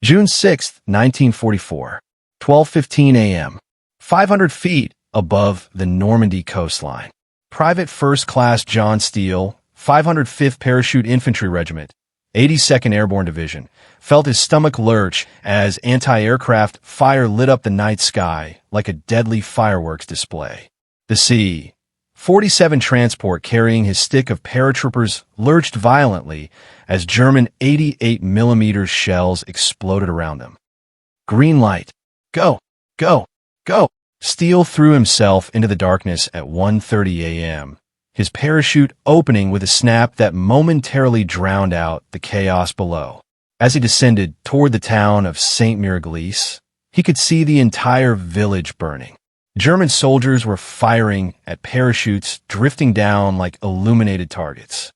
June 6, 1944, 12:15 a.m., 500 feet above the Normandy coastline. Private First Class John Steele, 505th Parachute Infantry Regiment, 82nd Airborne Division, felt his stomach lurch as anti-aircraft fire lit up the night sky like a deadly fireworks display. The C-47 transport carrying his stick of paratroopers lurched violently as German 88mm shells exploded around them. Green light. Go, go, go. Steele threw himself into the darkness at 1:30 a.m., his parachute opening with a snap that momentarily drowned out the chaos below. As he descended toward the town of St. Miraglise, he could see the entire village burning. German soldiers were firing at parachutes drifting down like illuminated targets.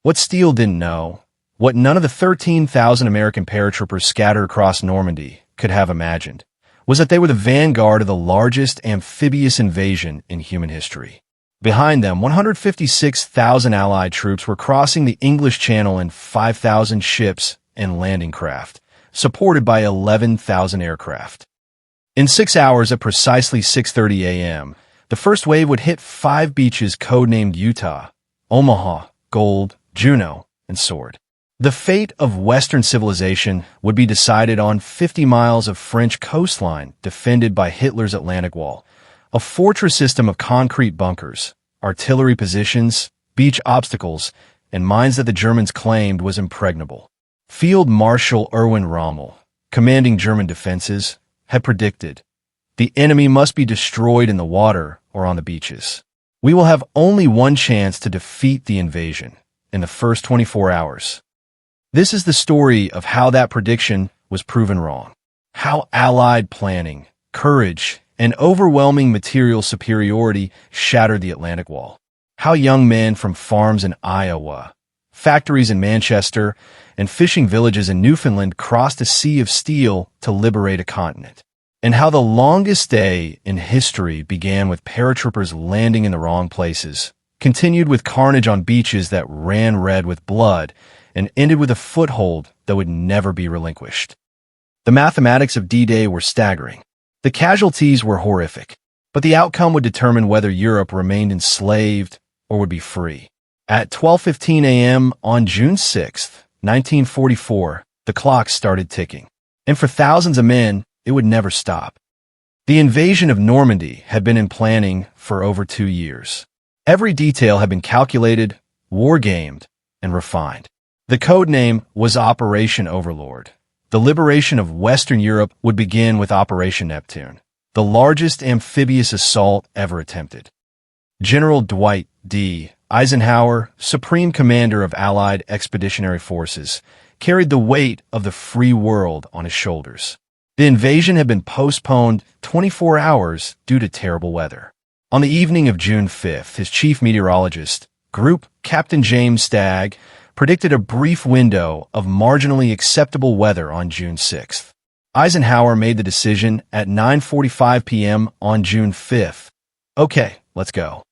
What Steele didn't know, what none of the 13,000 American paratroopers scattered across Normandy could have imagined, was that they were the vanguard of the largest amphibious invasion in human history. Behind them, 156,000 Allied troops were crossing the English Channel in 5,000 ships and landing craft, supported by 11,000 aircraft. In 6 hours at precisely 6:30 a.m., the first wave would hit 5 beaches codenamed Utah, Omaha, Gold, Juno, and Sword. The fate of Western civilization would be decided on 50 miles of French coastline defended by Hitler's Atlantic Wall, a fortress system of concrete bunkers, artillery positions, beach obstacles, and mines that the Germans claimed was impregnable. Field Marshal Erwin Rommel, commanding German defenses, had predicted, "The enemy must be destroyed in the water or on the beaches. We will have only one chance to defeat the invasion, in the first 24 hours." This is the story of how that prediction was proven wrong. How Allied planning, courage, and overwhelming material superiority shattered the Atlantic Wall. How young men from farms in Iowa, factories in Manchester, and fishing villages in Newfoundland crossed a sea of steel to liberate a continent. And how the longest day in history began with paratroopers landing in the wrong places, continued with carnage on beaches that ran red with blood, and ended with a foothold that would never be relinquished. The mathematics of D-Day were staggering. The casualties were horrific, but the outcome would determine whether Europe remained enslaved or would be free. At 12:15 a.m. on June 6, 1944, the clock started ticking. And for thousands of men, it would never stop. The invasion of Normandy had been in planning for over 2 years. Every detail had been calculated, war-gamed, and refined. The code name was Operation Overlord. The liberation of Western Europe would begin with Operation Neptune, the largest amphibious assault ever attempted. General Dwight D. Eisenhower, Supreme Commander of Allied Expeditionary Forces, carried the weight of the free world on his shoulders. The invasion had been postponed 24 hours due to terrible weather. On the evening of June 5th, his chief meteorologist, Group Captain James Stagg, predicted a brief window of marginally acceptable weather on June 6th. Eisenhower made the decision at 9:45 p.m. on June 5th. Okay, let's go.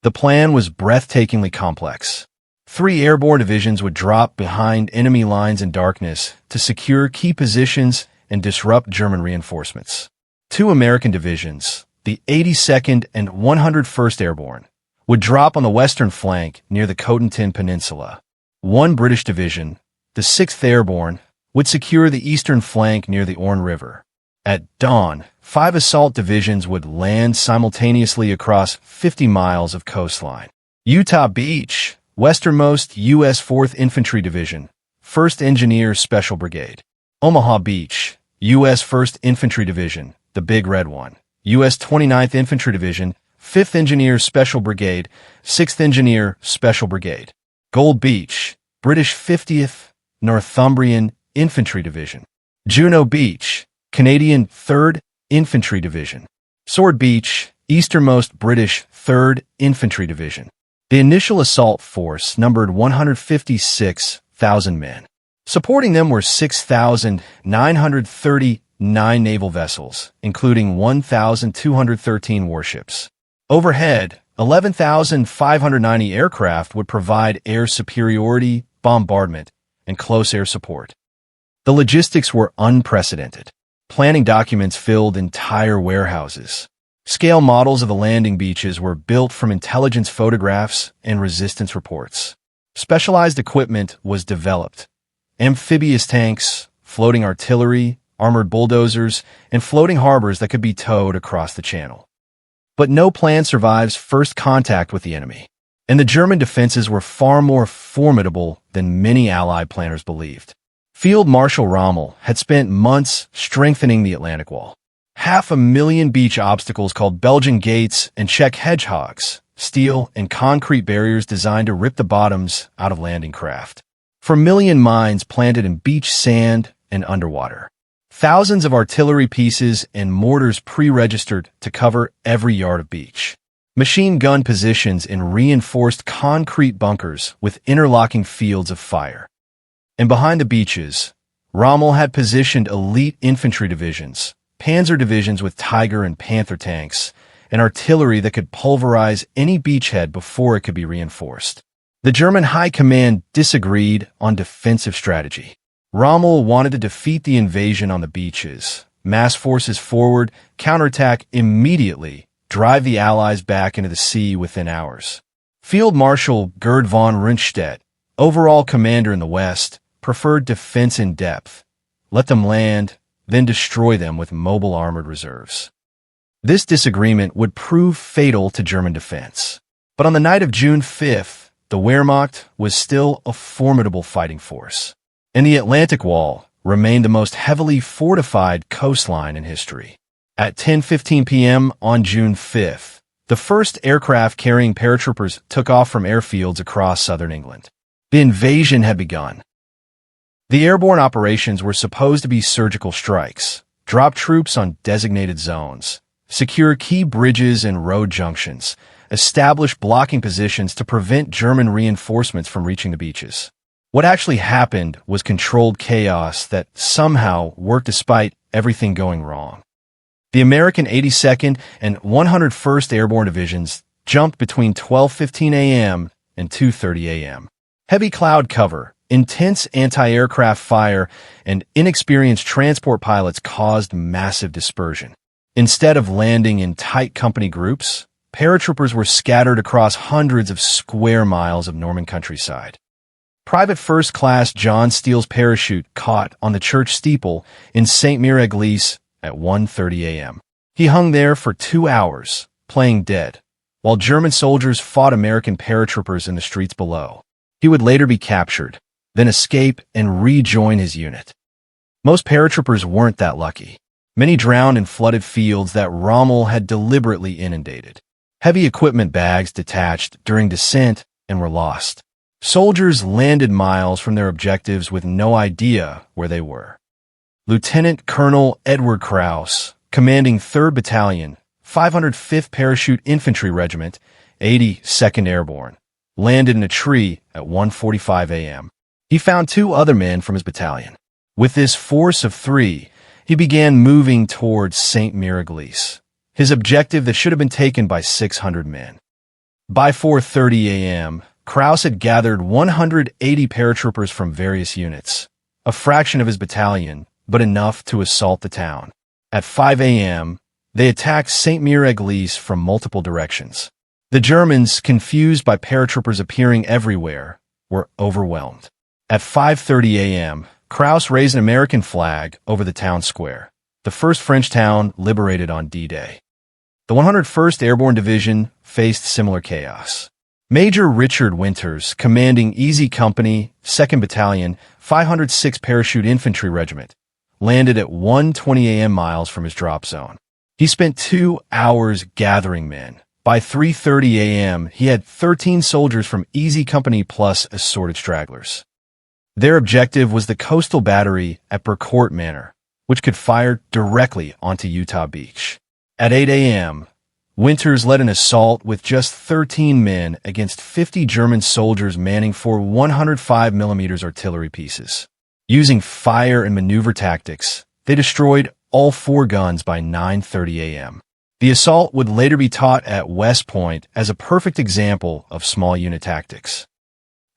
The plan was breathtakingly complex. 3 airborne divisions would drop behind enemy lines in darkness to secure key positions and disrupt German reinforcements. 2 American divisions, the 82nd and 101st Airborne, would drop on the western flank near the Cotentin Peninsula. 1 British division, the 6th Airborne, would secure the eastern flank near the Orne River. At dawn, 5 assault divisions would land simultaneously across 50 miles of coastline. Utah Beach, westernmost U.S. 4th Infantry Division, 1st Engineer Special Brigade. Omaha Beach, U.S. 1st Infantry Division, the Big Red One. U.S. 29th Infantry Division, 5th Engineer Special Brigade, 6th Engineer Special Brigade. Gold Beach, British 50th Northumbrian Infantry Division. Juno Beach, Canadian 3rd Infantry Division. Sword Beach, easternmost British 3rd Infantry Division. The initial assault force numbered 156,000 men. Supporting them were 6,939 naval vessels, including 1,213 warships. Overhead, 11,590 aircraft would provide air superiority, bombardment, and close air support. The logistics were unprecedented. Planning documents filled entire warehouses. Scale models of the landing beaches were built from intelligence photographs and resistance reports. Specialized equipment was developed. Amphibious tanks, floating artillery, armored bulldozers, and floating harbors that could be towed across the channel. But no plan survives first contact with the enemy, and the German defenses were far more formidable than many Allied planners believed. Field Marshal Rommel had spent months strengthening the Atlantic Wall. 500,000 beach obstacles called Belgian gates and Czech hedgehogs, steel and concrete barriers designed to rip the bottoms out of landing craft. 4 million mines planted in beach sand and underwater. Thousands of artillery pieces and mortars pre-registered to cover every yard of beach. Machine gun positions in reinforced concrete bunkers with interlocking fields of fire. And behind the beaches, Rommel had positioned elite infantry divisions, panzer divisions with Tiger and Panther tanks, and artillery that could pulverize any beachhead before it could be reinforced. The German high command disagreed on defensive strategy. Rommel wanted to defeat the invasion on the beaches, mass forces forward, counterattack immediately, drive the Allies back into the sea within hours. Field Marshal Gerd von Rundstedt, overall commander in the West, preferred defense in depth. Let them land, then destroy them with mobile armored reserves. This disagreement would prove fatal to German defense. But on the night of June 5th, the Wehrmacht was still a formidable fighting force, and the Atlantic Wall remained the most heavily fortified coastline in history. At 10:15 p.m. on June 5th, the first aircraft carrying paratroopers took off from airfields across southern England. The invasion had begun. The airborne operations were supposed to be surgical strikes, drop troops on designated zones, secure key bridges and road junctions, establish blocking positions to prevent German reinforcements from reaching the beaches. What actually happened was controlled chaos that somehow worked despite everything going wrong. The American 82nd and 101st Airborne Divisions jumped between 12:15 a.m. and 2:30 a.m. Heavy cloud cover, intense anti-aircraft fire, and inexperienced transport pilots caused massive dispersion. Instead of landing in tight company groups, paratroopers were scattered across hundreds of square miles of Norman countryside. Private First Class John Steele's parachute caught on the church steeple in St. Mire-Église at 1:30 a.m. He hung there for 2 hours, playing dead, while German soldiers fought American paratroopers in the streets below. He would later be captured, then escape and rejoin his unit. Most paratroopers weren't that lucky. Many drowned in flooded fields that Rommel had deliberately inundated. Heavy equipment bags detached during descent and were lost. Soldiers landed miles from their objectives with no idea where they were. Lieutenant Colonel Edward Krauss, commanding 3rd Battalion, 505th Parachute Infantry Regiment, 82nd Airborne, landed in a tree at 1:45 a.m. He found 2 other men from his battalion. With this force of 3, he began moving towards St. Mire-Église, his objective that should have been taken by 600 men. By 4:30 a.m., Krauss had gathered 180 paratroopers from various units, a fraction of his battalion, but enough to assault the town. At 5 a.m., they attacked St. Mire-Église from multiple directions. The Germans, confused by paratroopers appearing everywhere, were overwhelmed. At 5:30 a.m., Krauss raised an American flag over the town square, the first French town liberated on D-Day. The 101st Airborne Division faced similar chaos. Major Richard Winters, commanding Easy Company, 2nd Battalion, 506th Parachute Infantry Regiment, landed at 1:20 a.m. miles from his drop zone. He spent 2 hours gathering men. By 3:30 a.m., he had 13 soldiers from Easy Company plus assorted stragglers. Their objective was the coastal battery at Burcourt Manor, which could fire directly onto Utah Beach. At 8 a.m., Winters led an assault with just 13 men against 50 German soldiers manning 4 105mm artillery pieces. Using fire and maneuver tactics, they destroyed all 4 guns by 9:30 a.m. The assault would later be taught at West Point as a perfect example of small unit tactics.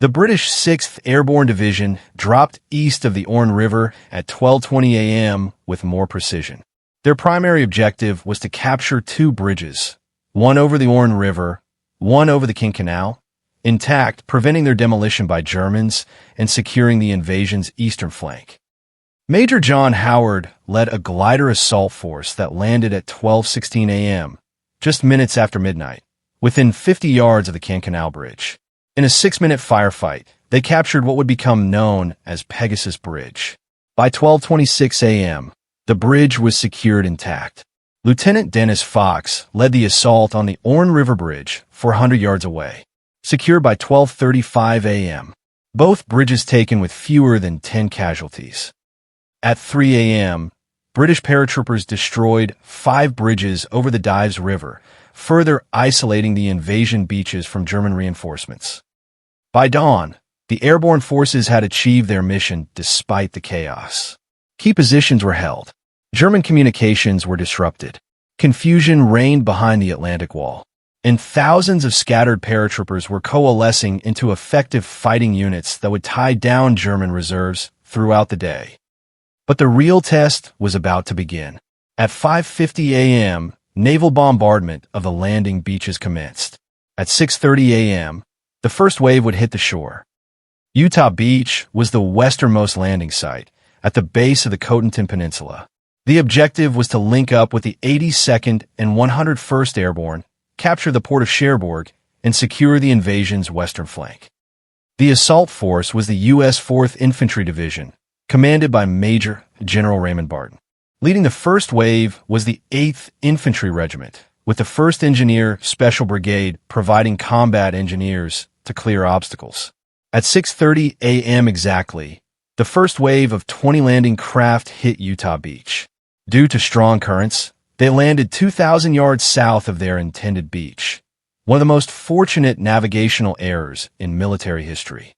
The British 6th Airborne Division dropped east of the Orne River at 12:20 a.m. with more precision. Their primary objective was to capture two bridges, one over the Orne River, one over the King Canal, intact, preventing their demolition by Germans and securing the invasion's eastern flank. Major John Howard led a glider assault force that landed at 12:16 a.m., just minutes after midnight, within 50 yards of the King Canal Bridge. In a 6-minute firefight, they captured what would become known as Pegasus Bridge. By 12:26 a.m., the bridge was secured intact. Lieutenant Dennis Fox led the assault on the Orne River Bridge 400 yards away, secured by 12:35 a.m. Both bridges taken with fewer than 10 casualties. At 3 a.m., British paratroopers destroyed 5 bridges over the Dives River, further isolating the invasion beaches from German reinforcements. By dawn, the airborne forces had achieved their mission despite the chaos. Key positions were held. German communications were disrupted. Confusion reigned behind the Atlantic Wall, and thousands of scattered paratroopers were coalescing into effective fighting units that would tie down German reserves throughout the day. But the real test was about to begin. At 5:50 a.m., naval bombardment of the landing beaches commenced. At 6:30 a.m., the first wave would hit the shore. Utah Beach was the westernmost landing site, at the base of the Cotentin Peninsula. The objective was to link up with the 82nd and 101st Airborne, capture the port of Cherbourg, and secure the invasion's western flank. The assault force was the U.S. 4th Infantry Division, commanded by Major General Raymond Barton. Leading the first wave was the 8th Infantry Regiment, with the 1st Engineer Special Brigade providing combat engineers to clear obstacles. At 6:30 a.m. exactly, the first wave of 20 landing craft hit Utah Beach. Due to strong currents, they landed 2,000 yards south of their intended beach, one of the most fortunate navigational errors in military history.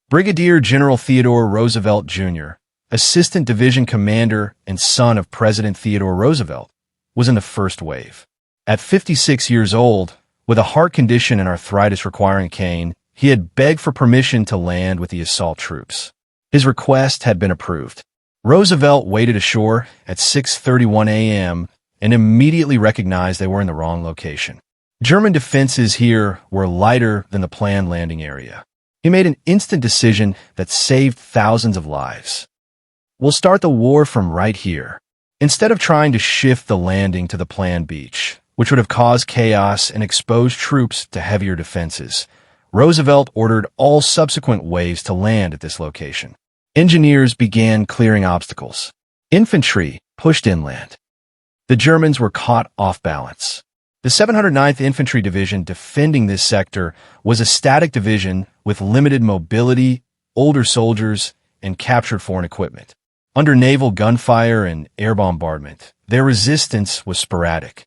Brigadier General Theodore Roosevelt, Jr., Assistant Division Commander and son of President Theodore Roosevelt, was in the first wave. At 56 years old, with a heart condition and arthritis requiring a cane, he had begged for permission to land with the assault troops. His request had been approved. Roosevelt waded ashore at 6:31 a.m. and immediately recognized they were in the wrong location. German defenses here were lighter than the planned landing area. He made an instant decision that saved thousands of lives. We'll start the war from right here. Instead of trying to shift the landing to the planned beach, which would have caused chaos and exposed troops to heavier defenses, Roosevelt ordered all subsequent waves to land at this location. Engineers began clearing obstacles. Infantry pushed inland. The Germans were caught off balance. The 709th Infantry Division defending this sector was a static division with limited mobility, older soldiers, and captured foreign equipment. Under naval gunfire and air bombardment, their resistance was sporadic.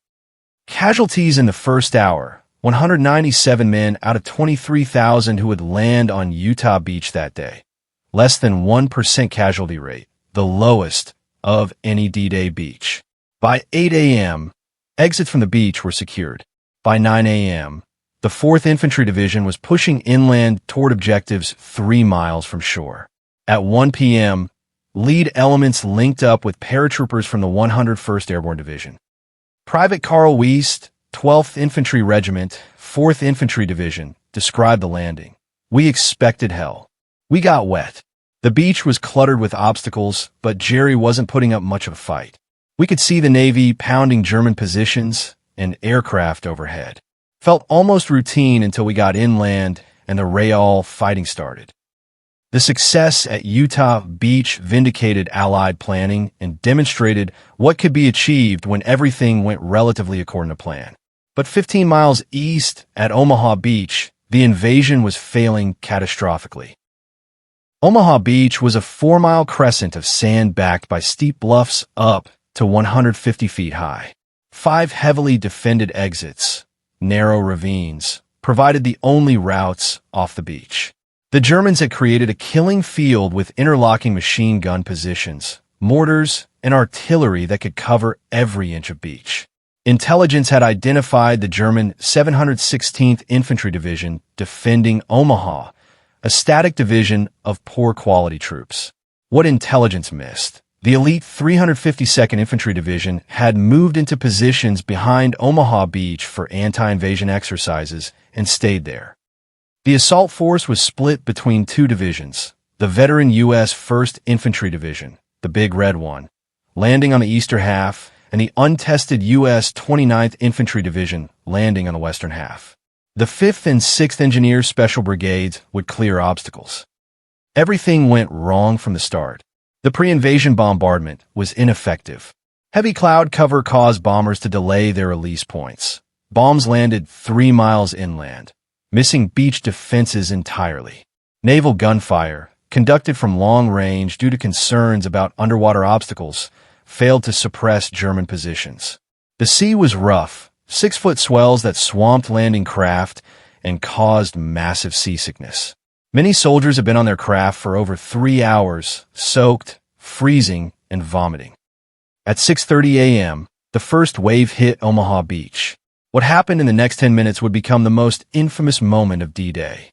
Casualties in the first hour, 197 men out of 23,000 who would land on Utah Beach that day. Less than 1% casualty rate, the lowest of any D-Day beach. By 8 a.m., exits from the beach were secured. By 9 a.m., the 4th Infantry Division was pushing inland toward objectives 3 miles from shore. At 1 p.m., lead elements linked up with paratroopers from the 101st Airborne Division. Private Carl Wiest, 12th Infantry Regiment, 4th Infantry Division, described the landing. "We expected hell. We got wet. The beach was cluttered with obstacles, but Jerry wasn't putting up much of a fight. We could see the Navy pounding German positions and aircraft overhead. Felt almost routine until we got inland and the Real fighting started." The success at Utah Beach vindicated Allied planning and demonstrated what could be achieved when everything went relatively according to plan. But 15 miles east at Omaha Beach, the invasion was failing catastrophically. Omaha Beach was a 4-mile crescent of sand backed by steep bluffs up to 150 feet high. 5 heavily defended exits, narrow ravines, provided the only routes off the beach. The Germans had created a killing field with interlocking machine gun positions, mortars, and artillery that could cover every inch of beach. Intelligence had identified the German 716th Infantry Division defending Omaha, a static division of poor-quality troops. What intelligence missed? The elite 352nd Infantry Division had moved into positions behind Omaha Beach for anti-invasion exercises and stayed there. The assault force was split between two divisions, the veteran U.S. 1st Infantry Division, the big red one, landing on the eastern half, and the untested U.S. 29th Infantry Division landing on the western half. The 5th and 6th Engineer Special Brigades would clear obstacles. Everything went wrong from the start. The pre-invasion bombardment was ineffective. Heavy cloud cover caused bombers to delay their release points. Bombs landed 3 miles inland, missing beach defenses entirely. Naval gunfire, conducted from long range due to concerns about underwater obstacles, failed to suppress German positions. The sea was rough, 6-foot swells that swamped landing craft and caused massive seasickness. Many soldiers had been on their craft for over 3 hours, soaked, freezing, and vomiting. At 6:30 a.m., the first wave hit Omaha Beach. What happened in the next 10 minutes would become the most infamous moment of D-Day.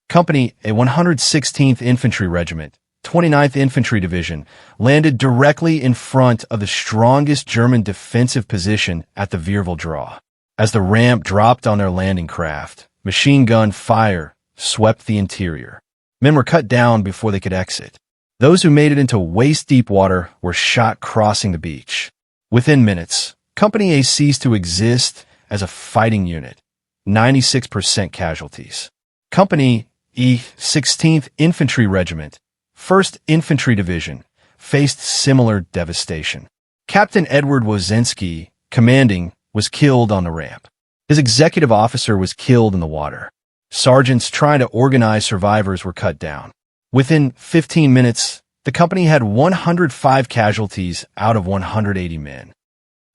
Company, a 116th Infantry Regiment, 29th Infantry Division, landed directly in front of the strongest German defensive position at the Vierville Draw. As the ramp dropped on their landing craft, machine gun fire swept the interior. Men were cut down before they could exit. Those who made it into waist-deep water were shot crossing the beach. Within minutes, Company A ceased to exist as a fighting unit. 96% casualties. Company E, 16th Infantry Regiment, 1st Infantry Division, faced similar devastation. Captain Edward Wozinski, commanding, was killed on the ramp. His executive officer was killed in the water. Sergeants trying to organize survivors were cut down. Within 15 minutes, the company had 105 casualties out of 180 men.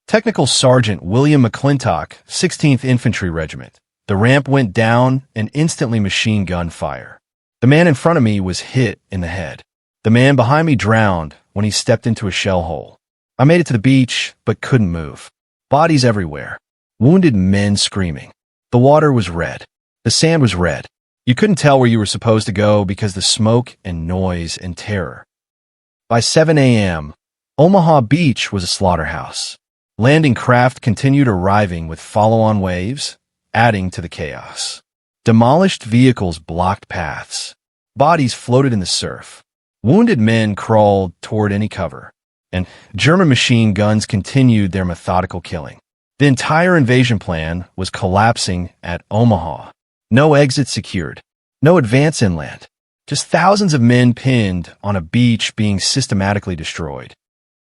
Technical Sergeant William McClintock, 16th Infantry Regiment. The ramp went down and instantly machine gun fire. The man in front of me was hit in the head. The man behind me drowned when he stepped into a shell hole. I made it to the beach, but couldn't move. Bodies everywhere. Wounded men screaming. The water was red. The sand was red. You couldn't tell where you were supposed to go because the smoke and noise and terror. By 7 a.m., Omaha Beach was a slaughterhouse. Landing craft continued arriving with follow-on waves, adding to the chaos. Demolished vehicles blocked paths. Bodies floated in the surf. Wounded men crawled toward any cover. And German machine guns continued their methodical killing. The entire invasion plan was collapsing at Omaha. No exit secured. No advance inland. Just thousands of men pinned on a beach being systematically destroyed.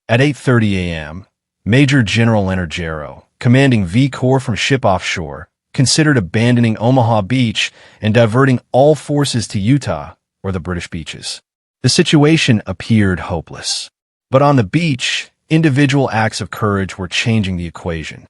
At 8:30 a.m., Major General Leonard Jarrow, commanding V Corps from ship offshore, considered abandoning Omaha Beach and diverting all forces to Utah or the British beaches. The situation appeared hopeless. But on the beach, individual acts of courage were changing the equation.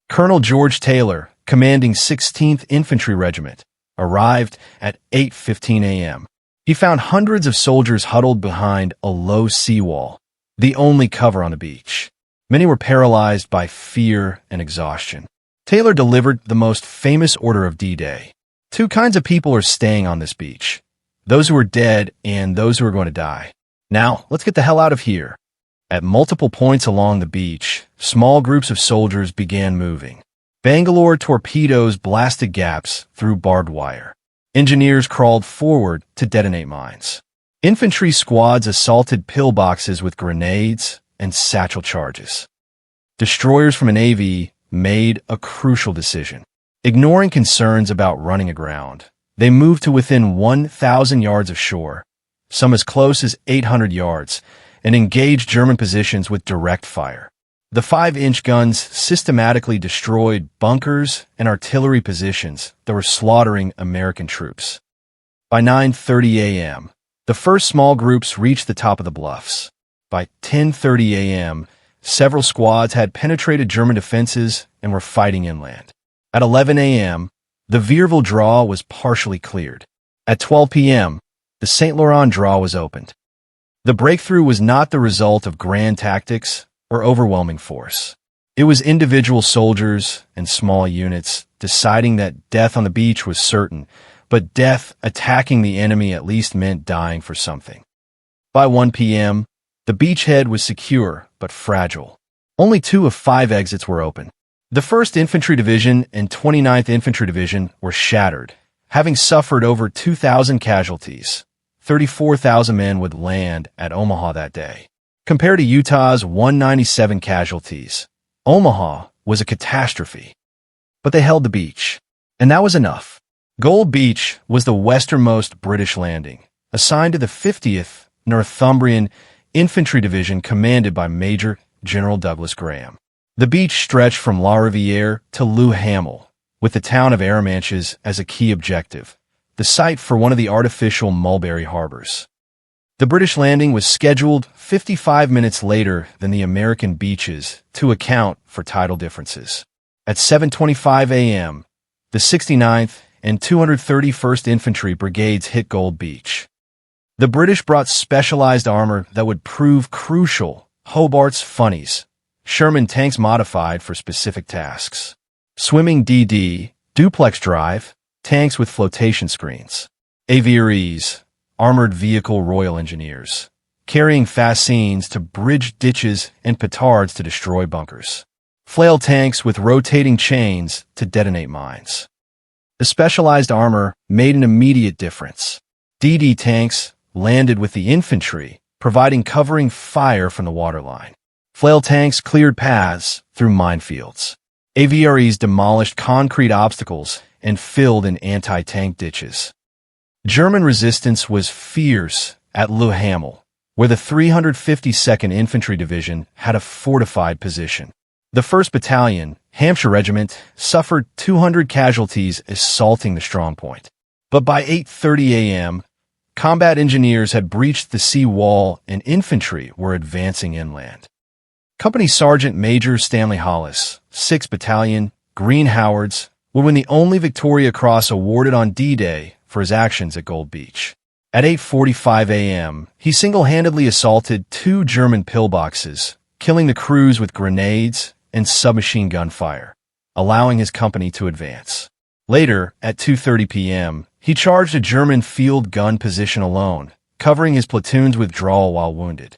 Colonel George Taylor, commanding 16th Infantry Regiment, arrived at 8:15 a.m. He found hundreds of soldiers huddled behind a low seawall, the only cover on the beach. Many were paralyzed by fear and exhaustion. Taylor delivered the most famous order of D-Day. 2 kinds of people are staying on this beach: those who are dead and those who are going to die. Now, let's get the hell out of here. At multiple points along the beach, small groups of soldiers began moving. Bangalore torpedoes blasted gaps through barbed wire. Engineers crawled forward to detonate mines. Infantry squads assaulted pillboxes with grenades and satchel charges. Destroyers from a Navy made a crucial decision. Ignoring concerns about running aground, they moved to within 1,000 yards of shore, some as close as 800 yards, and engaged German positions with direct fire. The 5-inch guns systematically destroyed bunkers and artillery positions that were slaughtering American troops. By 9:30 a.m., the first small groups reached the top of the bluffs. By 10:30 a.m., several squads had penetrated German defenses and were fighting inland. At 11 a.m., the Vierville Draw was partially cleared. At 12 p.m., the St. Laurent Draw was opened. The breakthrough was not the result of grand tactics or overwhelming force. It was individual soldiers and small units deciding that death on the beach was certain, but death attacking the enemy at least meant dying for something. By 1 p.m., the beachhead was secure but fragile. Only 2 of 5 exits were open. The 1st Infantry Division and 29th Infantry Division were shattered, having suffered over 2,000 casualties. 34,000 men would land at Omaha that day. Compared to Utah's 197 casualties, Omaha was a catastrophe. But they held the beach, and that was enough. Gold Beach was the westernmost British landing, assigned to the 50th Northumbrian Infantry Division commanded by Major General Douglas Graham. The beach stretched from La Riviere to Lou Hamel, with the town of Arromanches as a key objective, the site for one of the artificial Mulberry harbors. The British landing was scheduled 55 minutes later than the American beaches to account for tidal differences. At 7:25 a.m., the 69th and 231st Infantry Brigades hit Gold Beach. The British brought specialized armor that would prove crucial: Hobart's funnies, Sherman tanks modified for specific tasks, swimming DD, duplex drive, tanks with flotation screens, aviaries, armored vehicle Royal Engineers, carrying fascines to bridge ditches and petards to destroy bunkers, flail tanks with rotating chains to detonate mines. The specialized armor made an immediate difference. DD tanks landed with the infantry, providing covering fire from the waterline. Flail tanks cleared paths through minefields. Aviaries demolished concrete obstacles and filled in anti-tank ditches. German resistance was fierce at Lou Hamel, where the 352nd Infantry Division had a fortified position. The 1st Battalion, Hampshire Regiment, suffered 200 casualties assaulting the strongpoint. But by 8:30 a.m., combat engineers had breached the sea wall and infantry were advancing inland. Company Sergeant Major Stanley Hollis, 6th Battalion, Green Howards, would win the only Victoria Cross awarded on D-Day for his actions at Gold Beach. At 8:45 a.m., he single-handedly assaulted 2 German pillboxes, killing the crews with grenades and submachine gun fire, allowing his company to advance. Later, at 2:30 p.m., he charged a German field gun position alone, covering his platoon's withdrawal while wounded.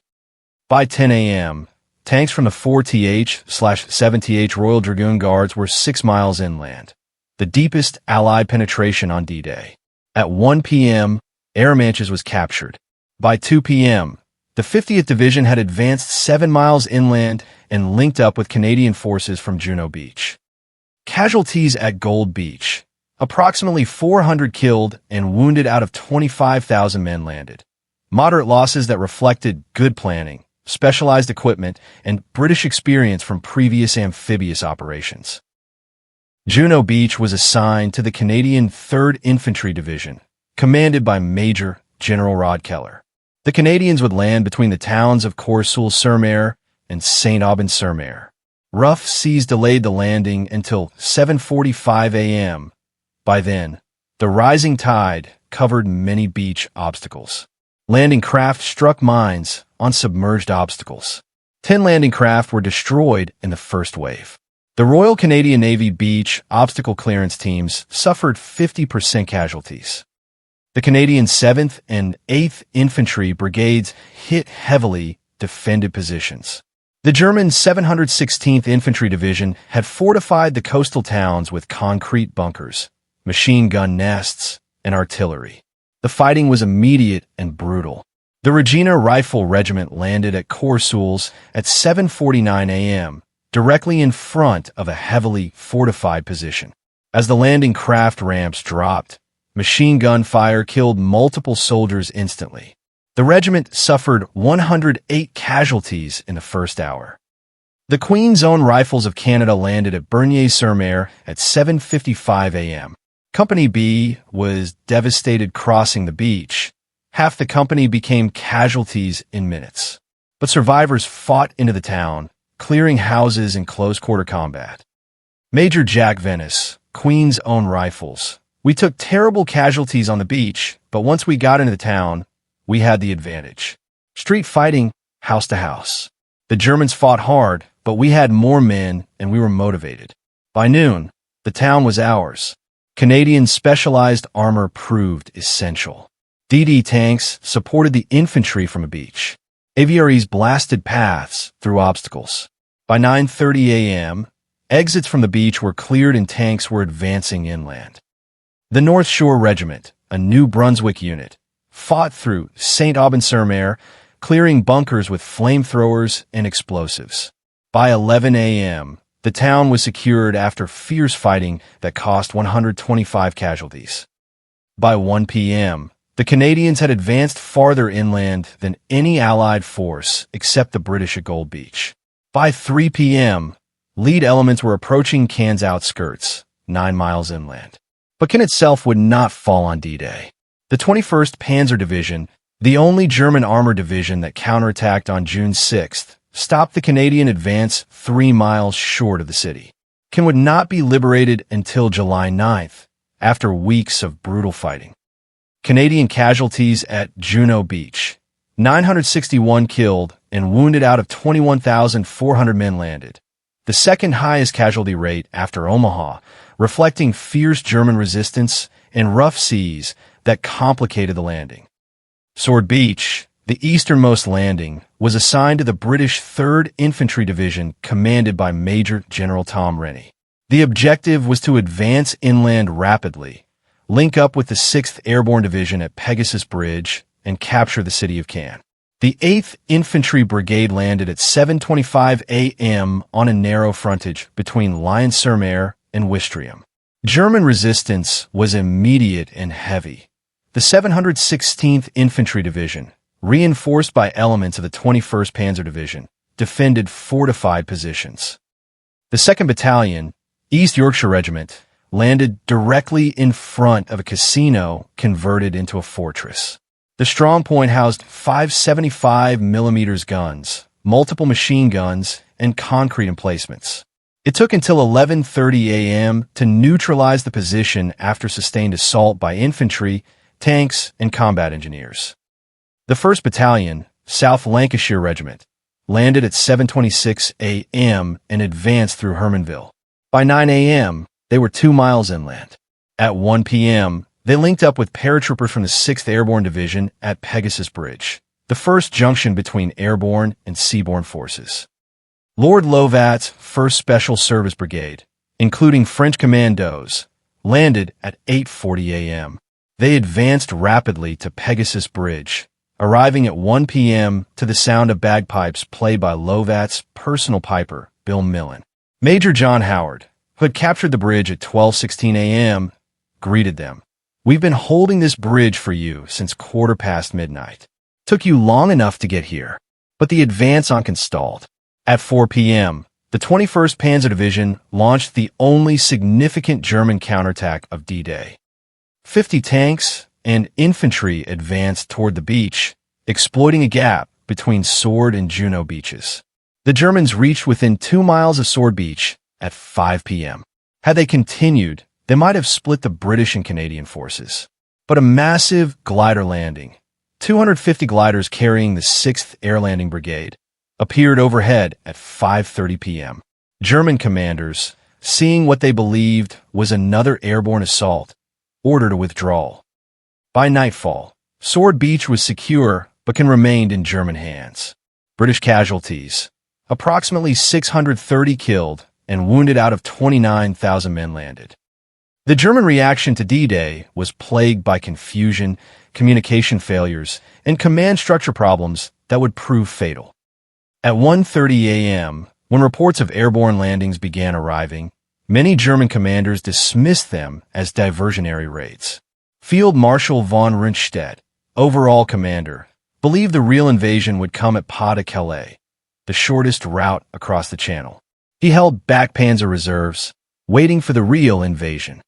By 10 a.m., tanks from the 4th/7th Royal Dragoon Guards were 6 miles inland, the deepest Allied penetration on D-Day. At 1 p.m., Arromanches was captured. By 2 p.m., the 50th Division had advanced 7 miles inland and linked up with Canadian forces from Juno Beach. Casualties at Gold Beach: approximately 400 killed and wounded out of 25,000 men landed. Moderate losses that reflected good planning, specialized equipment, and British experience from previous amphibious operations. Juno Beach was assigned to the Canadian 3rd Infantry Division, commanded by Major General Rod Keller. The Canadians would land between the towns of Courseulles-sur-Mer and Saint-Aubin-sur-Mer. Rough seas delayed the landing until 7:45 a.m. By then, the rising tide covered many beach obstacles. Landing craft struck mines on submerged obstacles. 10 landing craft were destroyed in the first wave. The Royal Canadian Navy beach obstacle clearance teams suffered 50% casualties. The Canadian 7th and 8th Infantry Brigades hit heavily defended positions. The German 716th Infantry Division had fortified the coastal towns with concrete bunkers, machine gun nests, and artillery. The fighting was immediate and brutal. The Regina Rifle Regiment landed at Courseulles at 7:49 a.m., directly in front of a heavily fortified position. As the landing craft ramps dropped, machine gun fire killed multiple soldiers instantly. The regiment suffered 108 casualties in the first hour. The Queen's Own Rifles of Canada landed at Bernier-sur-Mer at 7:55 a.m. Company B was devastated crossing the beach. Half the company became casualties in minutes. But survivors fought into the town, clearing houses in close-quarter combat. Major Jack Venice, Queen's Own Rifles. We took terrible casualties on the beach, but once we got into the town, we had the advantage. Street fighting, house to house. The Germans fought hard, but we had more men and we were motivated. By noon, the town was ours. Canadian specialized armor proved essential. DD tanks supported the infantry from a beach. Aviaries blasted paths through obstacles. By 9:30 a.m., exits from the beach were cleared and tanks were advancing inland. The North Shore Regiment, a New Brunswick unit, fought through St. Aubin-sur-Mer, clearing bunkers with flamethrowers and explosives. By 11 a.m., the town was secured after fierce fighting that cost 125 casualties. By 1 p.m., the Canadians had advanced farther inland than any Allied force except the British at Gold Beach. By 3 p.m., lead elements were approaching Caen's outskirts, 9 miles inland. But Caen itself would not fall on D-Day. The 21st Panzer Division, the only German armored division that counterattacked on June 6th, stopped the Canadian advance 3 miles short of the city. Caen would not be liberated until July 9th, after weeks of brutal fighting. Canadian casualties at Juno Beach. 961 killed and wounded out of 21,400 men landed. The second highest casualty rate after Omaha, reflecting fierce German resistance and rough seas that complicated the landing. Sword Beach, the easternmost landing, was assigned to the British 3rd Infantry Division commanded by Major General Tom Rennie. The objective was to advance inland rapidly, link up with the 6th Airborne Division at Pegasus Bridge, and capture the city of Caen. The 8th Infantry Brigade landed at 7:25 a.m. on a narrow frontage between Lyons-sur-Mer and Ouistreham. German resistance was immediate and heavy. The 716th Infantry Division, reinforced by elements of the 21st Panzer Division, defended fortified positions. The 2nd Battalion, East Yorkshire Regiment, landed directly in front of a casino converted into a fortress. The strongpoint housed 5 75mm guns, multiple machine guns, and concrete emplacements. It took until 11:30 a.m. to neutralize the position after sustained assault by infantry, tanks, and combat engineers. The 1st Battalion, South Lancashire Regiment, landed at 7:26 a.m. and advanced through Hermanville. By 9 a.m., they were 2 miles inland. At 1 p.m., they linked up with paratroopers from the 6th Airborne Division at Pegasus Bridge, the first junction between airborne and seaborne forces. Lord Lovat's 1st Special Service Brigade, including French commandos, landed at 8:40 a.m. They advanced rapidly to Pegasus Bridge, arriving at 1 p.m. to the sound of bagpipes played by Lovat's personal piper, Bill Millen. Major John Howard, who had captured the bridge at 12:16 a.m., greeted them. "We've been holding this bridge for you since 1:15 midnight. Took you long enough to get here, but the advance on Caen stalled." At 4 p.m., the 21st Panzer Division launched the only significant German counterattack of D-Day. 50 tanks and infantry advanced toward the beach, exploiting a gap between Sword and Juno beaches. The Germans reached within 2 miles of Sword Beach at 5 p.m. Had they continued, they might have split the British and Canadian forces. But a massive glider landing, 250 gliders carrying the 6th Air Landing Brigade, appeared overhead at 5:30 p.m. German commanders, seeing what they believed was another airborne assault, ordered a withdrawal. By nightfall, Sword Beach was secure but remained in German hands. British casualties, approximately 630 killed and wounded out of 29,000 men landed. The German reaction to D-Day was plagued by confusion, communication failures, and command structure problems that would prove fatal. At 1:30 a.m., when reports of airborne landings began arriving, many German commanders dismissed them as diversionary raids. Field Marshal von Rundstedt, overall commander, believed the real invasion would come at Pas de Calais, the shortest route across the Channel. He held back panzer reserves, waiting for the real invasion.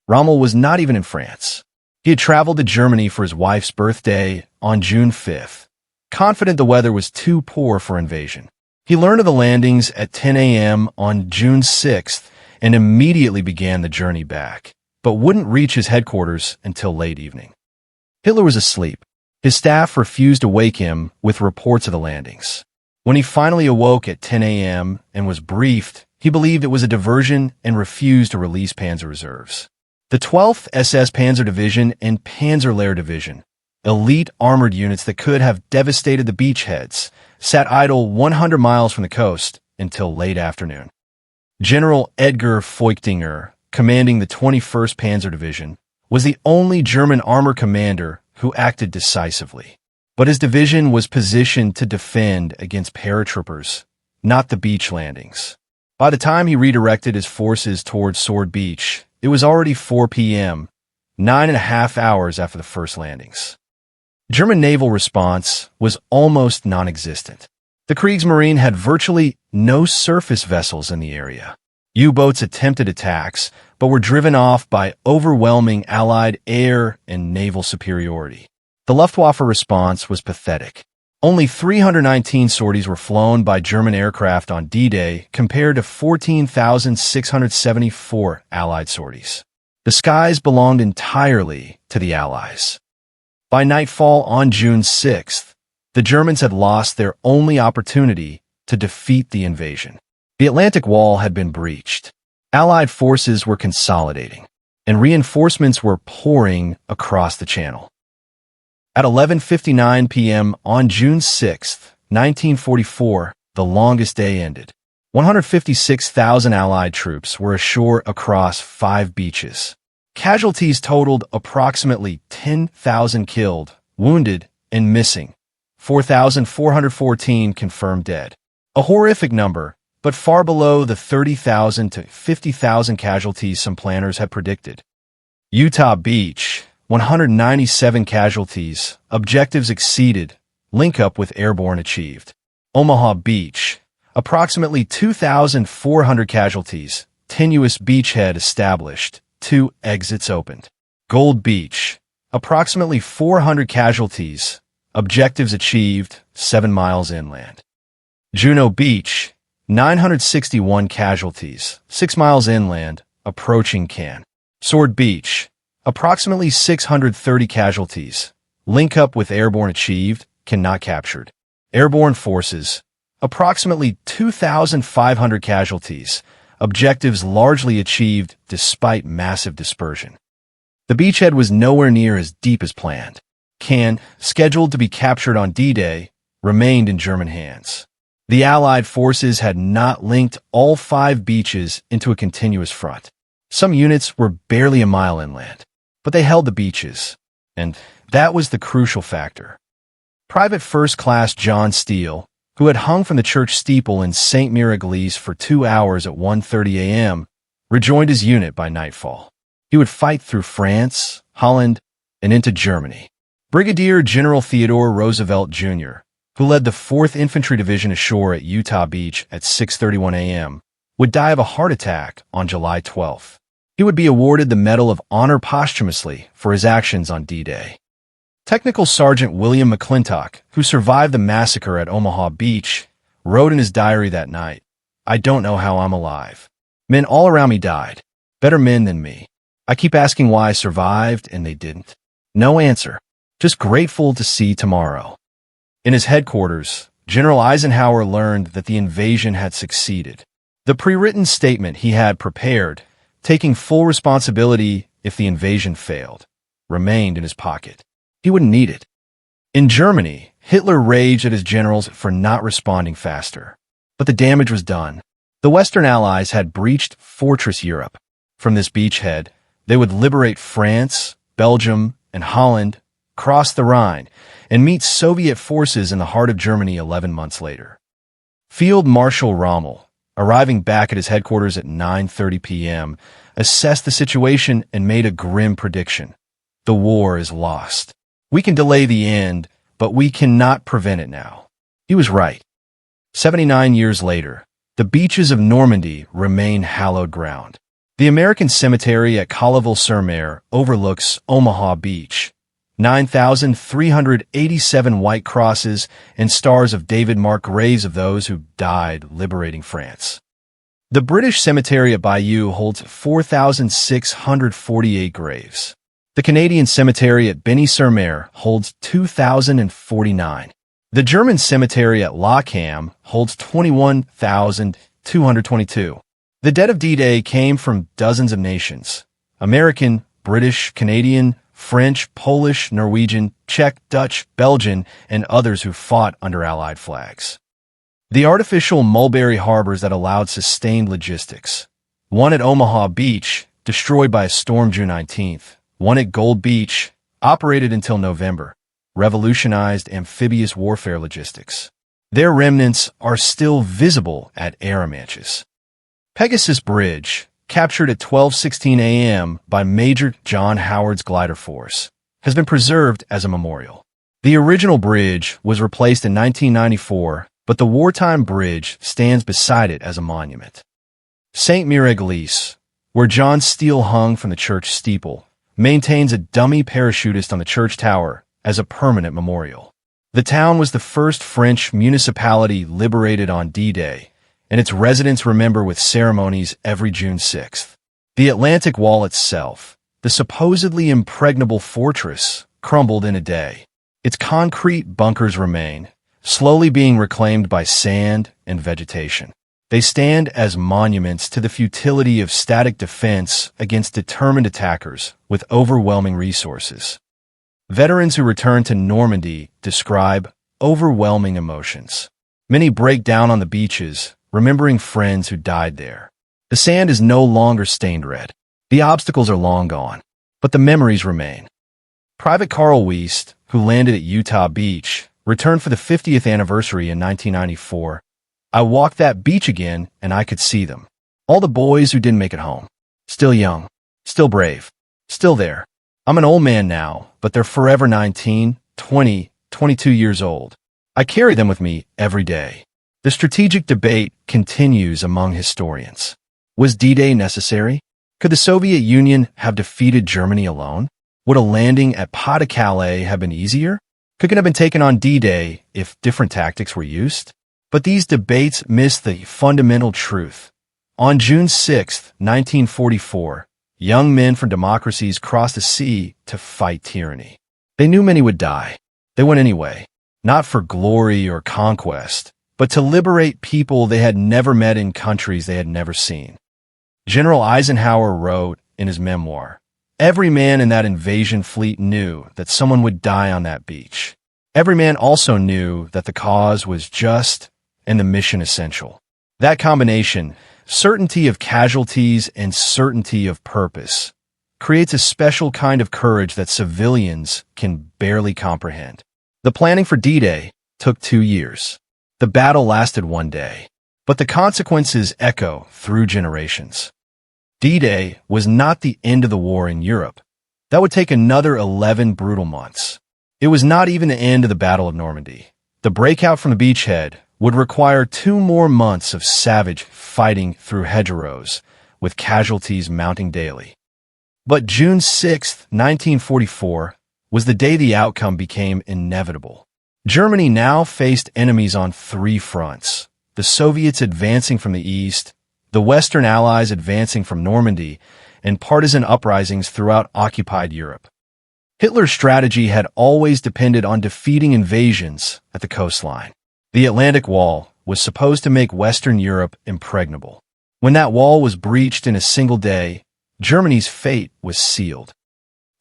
Rommel was not even in France. He had traveled to Germany for his wife's birthday on June 5th, confident the weather was too poor for invasion. He learned of the landings at 10 a.m. on June 6th and immediately began the journey back, but wouldn't reach his headquarters until late evening. Hitler was asleep. His staff refused to wake him with reports of the landings. When he finally awoke at 10 a.m. and was briefed, he believed it was a diversion and refused to release panzer reserves. The 12th SS Panzer Division and Panzerlehr Division, elite armored units that could have devastated the beachheads, sat idle 100 miles from the coast until late afternoon. General Edgar Feuchtinger, commanding the 21st Panzer Division, was the only German armor commander who acted decisively. But his division was positioned to defend against paratroopers, not the beach landings. By the time he redirected his forces towards Sword Beach, it was already 4 p.m., 9.5 hours after the first landings. German naval response was almost non-existent. The Kriegsmarine had virtually no surface vessels in the area. U-boats attempted attacks, but were driven off by overwhelming Allied air and naval superiority. The Luftwaffe response was pathetic. Only 319 sorties were flown by German aircraft on D-Day compared to 14,674 Allied sorties. The skies belonged entirely to the Allies. By nightfall on June 6th, the Germans had lost their only opportunity to defeat the invasion. The Atlantic Wall had been breached. Allied forces were consolidating, and reinforcements were pouring across the Channel. At 11:59 p.m. on June 6, 1944, the longest day ended. 156,000 Allied troops were ashore across 5 beaches. Casualties totaled approximately 10,000 killed, wounded, and missing. 4,414 confirmed dead. A horrific number, but far below the 30,000 to 50,000 casualties some planners had predicted. Utah Beach, 197 casualties, objectives exceeded, link-up with Airborne achieved. Omaha Beach, approximately 2,400 casualties, tenuous beachhead established, 2 exits opened. Gold Beach, approximately 400 casualties, objectives achieved, 7 miles inland. Juneau Beach, 961 casualties, 6 miles inland, approaching Cannes. Sword Beach, approximately 630 casualties, link-up with Airborne achieved, cannot captured. Airborne forces, approximately 2,500 casualties, objectives largely achieved despite massive dispersion. The beachhead was nowhere near as deep as planned. Cannes, scheduled to be captured on D-Day, remained in German hands. The Allied forces had not linked all 5 beaches into a continuous front. Some units were barely a mile inland, but they held the beaches, and that was the crucial factor. Private First Class John Steele, who had hung from the church steeple in St. Miraglise for 2 hours at 1:30 a.m., rejoined his unit by nightfall. He would fight through France, Holland, and into Germany. Brigadier General Theodore Roosevelt, Jr., who led the 4th Infantry Division ashore at Utah Beach at 6:31 a.m., would die of a heart attack on July 12th. He would be awarded the Medal of Honor posthumously for his actions on D-Day. Technical Sergeant William McClintock, who survived the massacre at Omaha Beach, wrote in his diary that night, "I don't know how I'm alive. Men all around me died. Better men than me. I keep asking why I survived and they didn't. No answer. Just grateful to see tomorrow." In his headquarters, General Eisenhower learned that the invasion had succeeded. The pre-written statement he had prepared, taking full responsibility if the invasion failed, remained in his pocket. He wouldn't need it. In Germany, Hitler raged at his generals for not responding faster. But the damage was done. The Western Allies had breached Fortress Europe. From this beachhead, they would liberate France, Belgium, and Holland, cross the Rhine, and meet Soviet forces in the heart of Germany 11 months later. Field Marshal Rommel, arriving back at his headquarters at 9:30 p.m., assessed the situation and made a grim prediction. The war is lost. We can delay the end, but we cannot prevent it now. He was right. 79 years later, the beaches of Normandy remain hallowed ground. The American cemetery at Colleville-sur-Mer overlooks Omaha Beach. 9,387 white crosses and stars of David mark graves of those who died liberating France. The British cemetery at Bayeux holds 4,648 graves. The Canadian cemetery at Benny-sur-Mer holds 2,049. The German cemetery at Lockham holds 21,222. The dead of D-Day came from dozens of nations, American, British, Canadian, French, Polish, Norwegian, Czech, Dutch, Belgian, and others who fought under Allied flags. The artificial mulberry harbors that allowed sustained logistics. One at Omaha Beach, destroyed by a storm June 19th. One at Gold Beach, operated until November, revolutionized amphibious warfare logistics. Their remnants are still visible at Arromanches. Pegasus Bridge, captured at 12:16 a.m. by Major John Howard's glider force, has been preserved as a memorial. The original bridge was replaced in 1994, but the wartime bridge stands beside it as a monument. St. Mire-Église, where John Steele hung from the church steeple, maintains a dummy parachutist on the church tower as a permanent memorial. The town was the first French municipality liberated on D-Day, and its residents remember with ceremonies every June 6th. The Atlantic Wall itself, the supposedly impregnable fortress, crumbled in a day. Its concrete bunkers remain, slowly being reclaimed by sand and vegetation. They stand as monuments to the futility of static defense against determined attackers with overwhelming resources. Veterans who return to Normandy describe overwhelming emotions. Many break down on the beaches, remembering friends who died there. The sand is no longer stained red. The obstacles are long gone, but the memories remain. Private Carl Wiest, who landed at Utah Beach, returned for the 50th anniversary in 1994. I walked that beach again, and I could see them. All the boys who didn't make it home. Still young. Still brave. Still there. I'm an old man now, but they're forever 19, 20, 22 years old. I carry them with me every day. The strategic debate continues among historians. Was D-Day necessary? Could the Soviet Union have defeated Germany alone? Would a landing at Pas-de-Calais have been easier? Could it have been taken on D-Day if different tactics were used? But these debates miss the fundamental truth. On June 6, 1944, young men from democracies crossed the sea to fight tyranny. They knew many would die. They went anyway, not for glory or conquest, but to liberate people they had never met in countries they had never seen. General Eisenhower wrote in his memoir, "Every man in that invasion fleet knew that someone would die on that beach. Every man also knew that the cause was just and the mission essential." That combination, certainty of casualties and certainty of purpose, creates a special kind of courage that civilians can barely comprehend. The planning for D-Day took 2 years. The battle lasted 1 day, but the consequences echo through generations. D-Day was not the end of the war in Europe. That would take another 11 brutal months. It was not even the end of the Battle of Normandy. The breakout from the beachhead would require 2 more months of savage fighting through hedgerows, with casualties mounting daily. But June 6, 1944, was the day the outcome became inevitable. Germany now faced enemies on 3 fronts: the Soviets advancing from the east, the Western Allies advancing from Normandy, and partisan uprisings throughout occupied Europe. Hitler's strategy had always depended on defeating invasions at the coastline. The Atlantic Wall was supposed to make Western Europe impregnable. When that wall was breached in a single day, Germany's fate was sealed.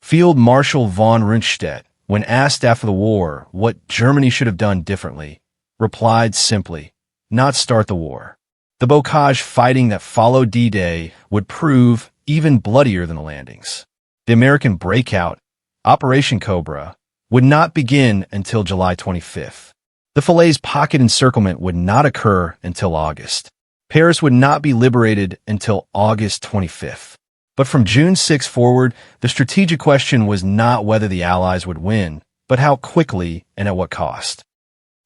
Field Marshal von Rundstedt, when asked after the war what Germany should have done differently, replied simply, "Not start the war." The bocage fighting that followed D-Day would prove even bloodier than the landings. The American breakout, Operation Cobra, would not begin until July 25th. The Falaise pocket encirclement would not occur until August. Paris would not be liberated until August 25th. But from June 6 forward, the strategic question was not whether the Allies would win, but how quickly and at what cost.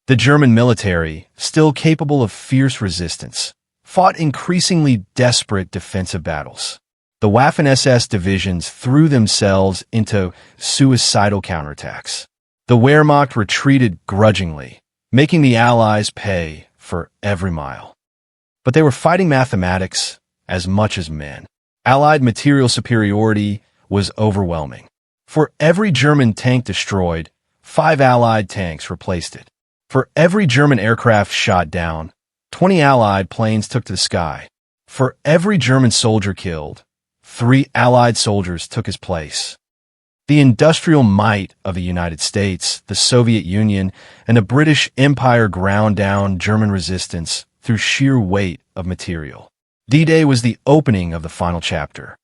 The German military, still capable of fierce resistance, fought increasingly desperate defensive battles. The Waffen-SS divisions threw themselves into suicidal counterattacks. The Wehrmacht retreated grudgingly, making the Allies pay for every mile. But they were fighting mathematics as much as men. Allied material superiority was overwhelming. For every German tank destroyed, 5 Allied tanks replaced it. For every German aircraft shot down, 20 Allied planes took to the sky. For every German soldier killed, 3 Allied soldiers took his place. The industrial might of the United States, the Soviet Union, and the British Empire ground down German resistance through sheer weight of material. D-Day was the opening of the final chapter.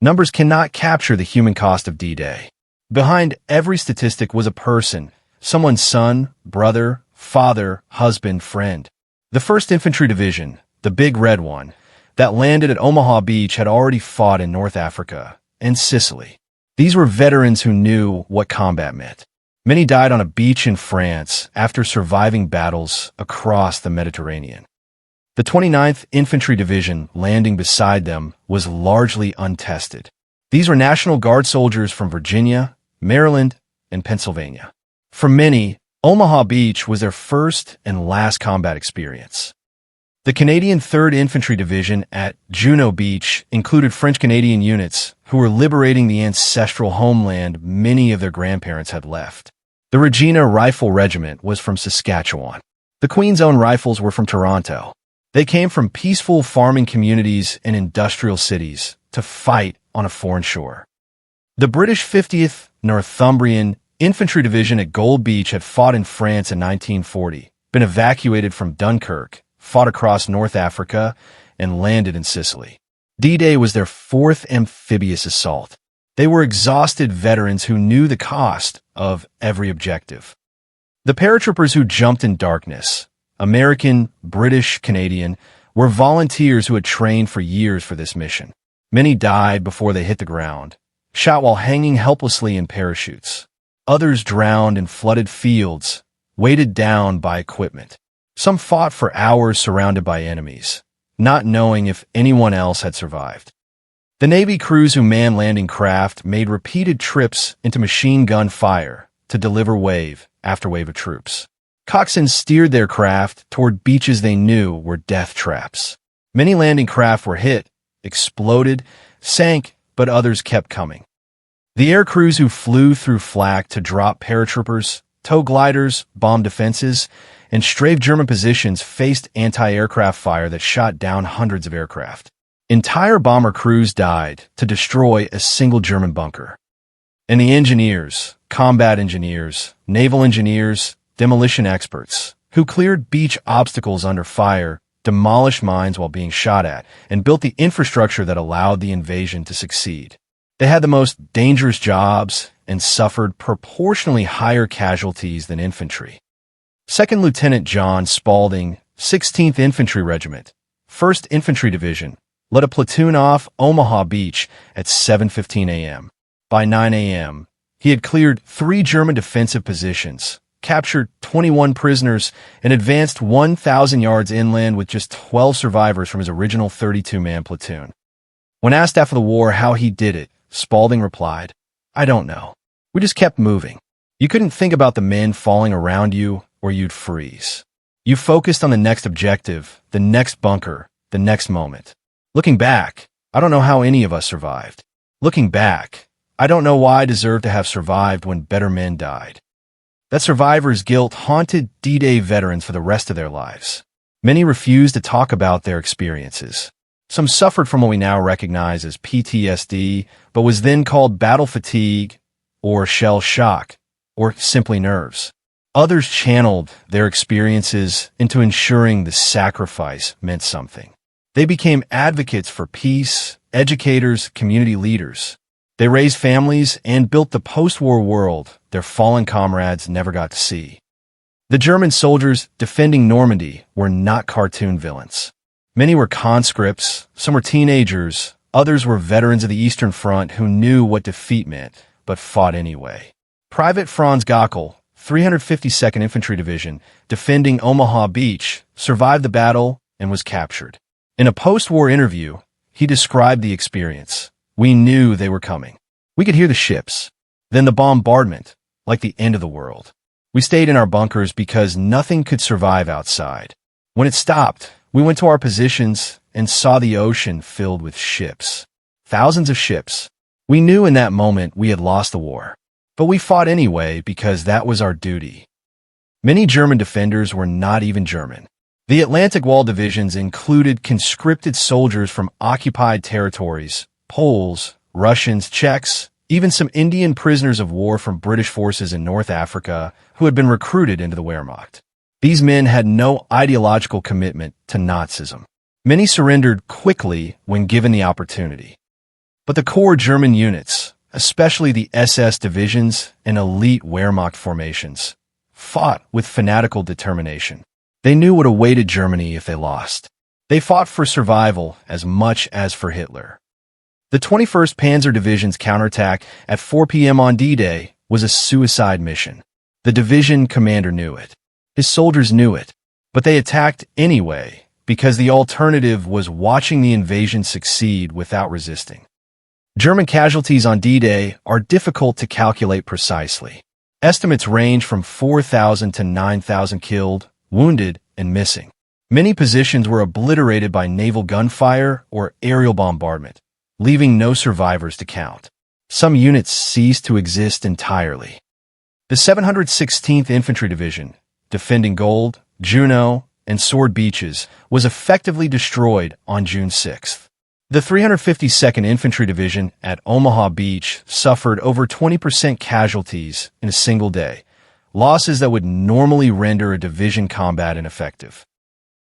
Numbers cannot capture the human cost of D-Day. Behind every statistic was a person, someone's son, brother, father, husband, friend. The 1st Infantry Division, the big red one, that landed at Omaha Beach had already fought in North Africa and Sicily. These were veterans who knew what combat meant. Many died on a beach in France after surviving battles across the Mediterranean. The 29th Infantry Division landing beside them was largely untested. These were National Guard soldiers from Virginia, Maryland, and Pennsylvania. For many, Omaha Beach was their first and last combat experience. The Canadian 3rd Infantry Division at Juno Beach included French-Canadian units who were liberating the ancestral homeland many of their grandparents had left. The Regina Rifle Regiment was from Saskatchewan. The Queen's Own Rifles were from Toronto. They came from peaceful farming communities and industrial cities to fight on a foreign shore. The British 50th Northumbrian Infantry Division at Gold Beach had fought in France in 1940, been evacuated from Dunkirk, fought across North Africa, and landed in Sicily. D-Day was their 4th amphibious assault. They were exhausted veterans who knew the cost of every objective. The paratroopers who jumped in darkness, American, British, Canadian, were volunteers who had trained for years for this mission. Many died before they hit the ground, shot while hanging helplessly in parachutes. Others drowned in flooded fields, weighted down by equipment. Some fought for hours surrounded by enemies, not knowing if anyone else had survived. The Navy crews who manned landing craft made repeated trips into machine gun fire to deliver wave after wave of troops. Coxswains steered their craft toward beaches they knew were death traps. Many landing craft were hit, exploded, sank, but others kept coming. The air crews who flew through flak to drop paratroopers, tow gliders, bomb defenses, and strafe German positions faced anti-aircraft fire that shot down hundreds of aircraft. Entire bomber crews died to destroy a single German bunker. And the engineers, combat engineers, naval engineers, demolition experts, who cleared beach obstacles under fire, demolished mines while being shot at, and built the infrastructure that allowed the invasion to succeed. They had the most dangerous jobs and suffered proportionally higher casualties than infantry. 2nd Lieutenant John Spaulding, 16th Infantry Regiment, 1st Infantry Division, led a platoon off Omaha Beach at 7:15 a.m. By 9 a.m., he had cleared 3 German defensive positions, captured 21 prisoners, and advanced 1,000 yards inland with just 12 survivors from his original 32-man platoon. When asked after the war how he did it, Spaulding replied, "I don't know. We just kept moving. You couldn't think about the men falling around you or you'd freeze. You focused on the next objective, the next bunker, the next moment. Looking back, I don't know how any of us survived. Looking back, I don't know why I deserve to have survived when better men died." That survivor's guilt haunted D-Day veterans for the rest of their lives. Many refused to talk about their experiences. Some suffered from what we now recognize as PTSD, but was then called battle fatigue, or shell shock, or simply nerves. Others channeled their experiences into ensuring the sacrifice meant something. They became advocates for peace, educators, community leaders. They raised families and built the post-war world their fallen comrades never got to see. The German soldiers defending Normandy were not cartoon villains. Many were conscripts, some were teenagers, others were veterans of the Eastern Front who knew what defeat meant, but fought anyway. Private Franz Gockel, 352nd Infantry Division, defending Omaha Beach, survived the battle and was captured. In a post-war interview, he described the experience. "We knew they were coming. We could hear the ships. Then the bombardment, like the end of the world. We stayed in our bunkers because nothing could survive outside. When it stopped, we went to our positions and saw the ocean filled with ships. Thousands of ships. We knew in that moment we had lost the war. But we fought anyway because that was our duty." Many German defenders were not even German. The Atlantic Wall divisions included conscripted soldiers from occupied territories Poles, Russians, Czechs, even some Indian prisoners of war from British forces in North Africa who had been recruited into the Wehrmacht. These men had no ideological commitment to Nazism. Many surrendered quickly when given the opportunity. But the core German units, especially the SS divisions and elite Wehrmacht formations, fought with fanatical determination. They knew what awaited Germany if they lost. They fought for survival as much as for Hitler. The 21st Panzer Division's counterattack at 4 p.m. on D-Day was a suicide mission. The division commander knew it. His soldiers knew it. But they attacked anyway because the alternative was watching the invasion succeed without resisting. German casualties on D-Day are difficult to calculate precisely. Estimates range from 4,000 to 9,000 killed, wounded, and missing. Many positions were obliterated by naval gunfire or aerial bombardment, leaving no survivors to count. Some units ceased to exist entirely. The 716th Infantry Division, defending Gold, Juno, and Sword Beaches, was effectively destroyed on June 6th. The 352nd Infantry Division at Omaha Beach suffered over 20% casualties in a single day, losses that would normally render a division combat ineffective.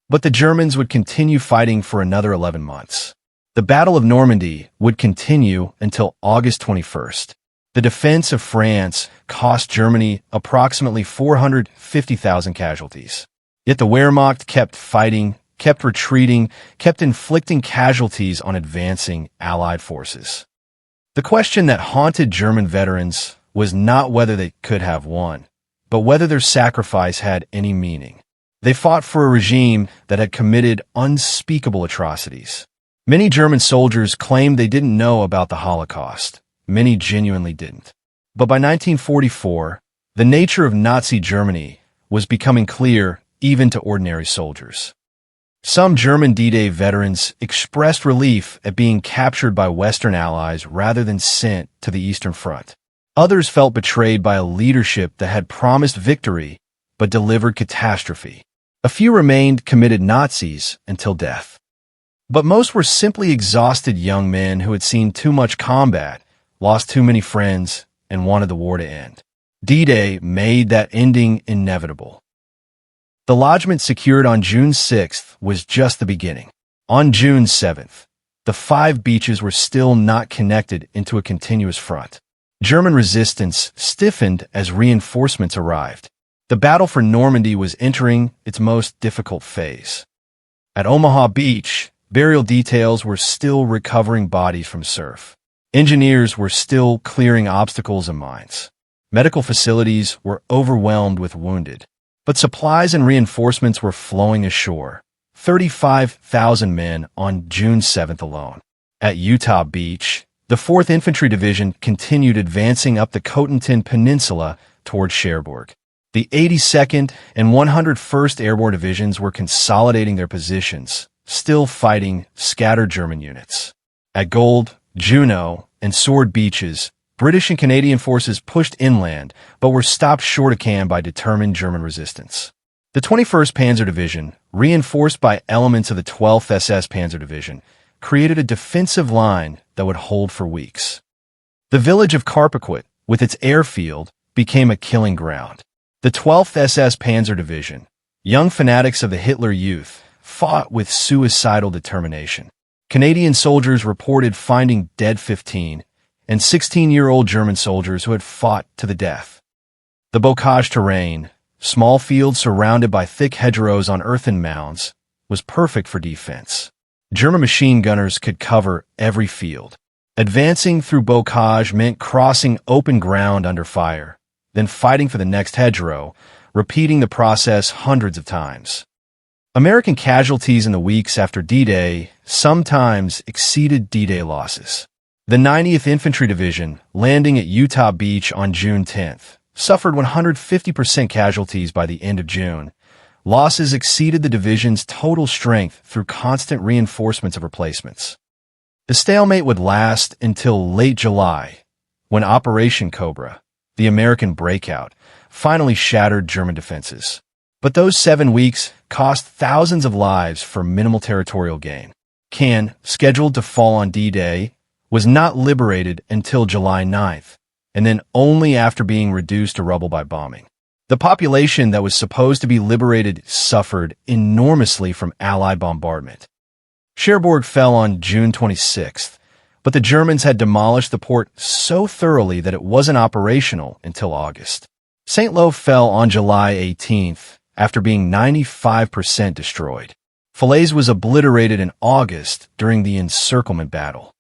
But the Germans would continue fighting for another 11 months. The Battle of Normandy would continue until August 21st. The defense of France cost Germany approximately 450,000 casualties. Yet the Wehrmacht kept fighting, kept retreating, kept inflicting casualties on advancing Allied forces. The question that haunted German veterans was not whether they could have won, but whether their sacrifice had any meaning. They fought for a regime that had committed unspeakable atrocities. Many German soldiers claimed they didn't know about the Holocaust. Many genuinely didn't. But by 1944, the nature of Nazi Germany was becoming clear even to ordinary soldiers. Some German D-Day veterans expressed relief at being captured by Western allies rather than sent to the Eastern Front. Others felt betrayed by a leadership that had promised victory but delivered catastrophe. A few remained committed Nazis until death. But most were simply exhausted young men who had seen too much combat, lost too many friends, and wanted the war to end. D-Day made that ending inevitable. The lodgment secured on June 6th was just the beginning. On June 7th, the 5 beaches were still not connected into a continuous front. German resistance stiffened as reinforcements arrived. The battle for Normandy was entering its most difficult phase. At Omaha Beach, burial details were still recovering bodies from surf. Engineers were still clearing obstacles and mines. Medical facilities were overwhelmed with wounded. But supplies and reinforcements were flowing ashore. 35,000 men on June 7th alone. At Utah Beach, the 4th Infantry Division continued advancing up the Cotentin Peninsula toward Cherbourg. The 82nd and 101st Airborne Divisions were consolidating their positions, still fighting scattered German units. At Gold, Juno, and Sword Beaches, British and Canadian forces pushed inland, but were stopped short of Cannes by determined German resistance. The 21st Panzer Division, reinforced by elements of the 12th SS Panzer Division, created a defensive line that would hold for weeks. The village of Carpequot, with its airfield, became a killing ground. The 12th SS Panzer Division, young fanatics of the Hitler Youth, fought with suicidal determination. Canadian soldiers reported finding dead 15 and 16-year-old German soldiers who had fought to the death. The bocage terrain, small fields surrounded by thick hedgerows on earthen mounds, was perfect for defense. German machine gunners could cover every field. Advancing through bocage meant crossing open ground under fire, then fighting for the next hedgerow, repeating the process hundreds of times. American casualties in the weeks after D-Day sometimes exceeded D-Day losses. The 90th Infantry Division, landing at Utah Beach on June 10th, suffered 150% casualties by the end of June. Losses exceeded the division's total strength through constant reinforcements of replacements. The stalemate would last until late July, when Operation Cobra, the American breakout, finally shattered German defenses. But those 7 weeks cost thousands of lives for minimal territorial gain. Cannes, scheduled to fall on D-Day, was not liberated until July 9th, and then only after being reduced to rubble by bombing. The population that was supposed to be liberated suffered enormously from Allied bombardment. Cherbourg fell on June 26th, but the Germans had demolished the port so thoroughly that it wasn't operational until August. St. Lo fell on July 18th after being 95% destroyed. Falaise was obliterated in August during the encirclement battle.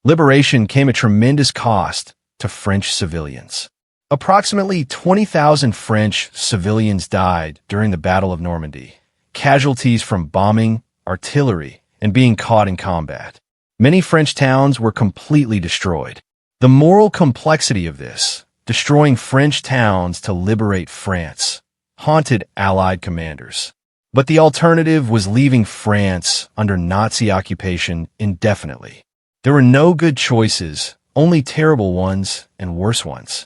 Liberation came at tremendous cost to French civilians. Approximately 20,000 French civilians died during the Battle of Normandy, casualties from bombing, artillery, and being caught in combat. Many French towns were completely destroyed. The moral complexity of this, destroying French towns to liberate France, haunted Allied commanders. But the alternative was leaving France under Nazi occupation indefinitely. There were no good choices, only terrible ones and worse ones.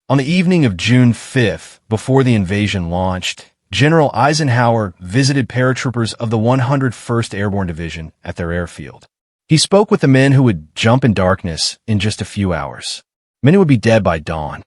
On the evening of June 5th, before the invasion launched, General Eisenhower visited paratroopers of the 101st Airborne Division at their airfield. He spoke with the men who would jump in darkness in just a few hours. Many would be dead by dawn.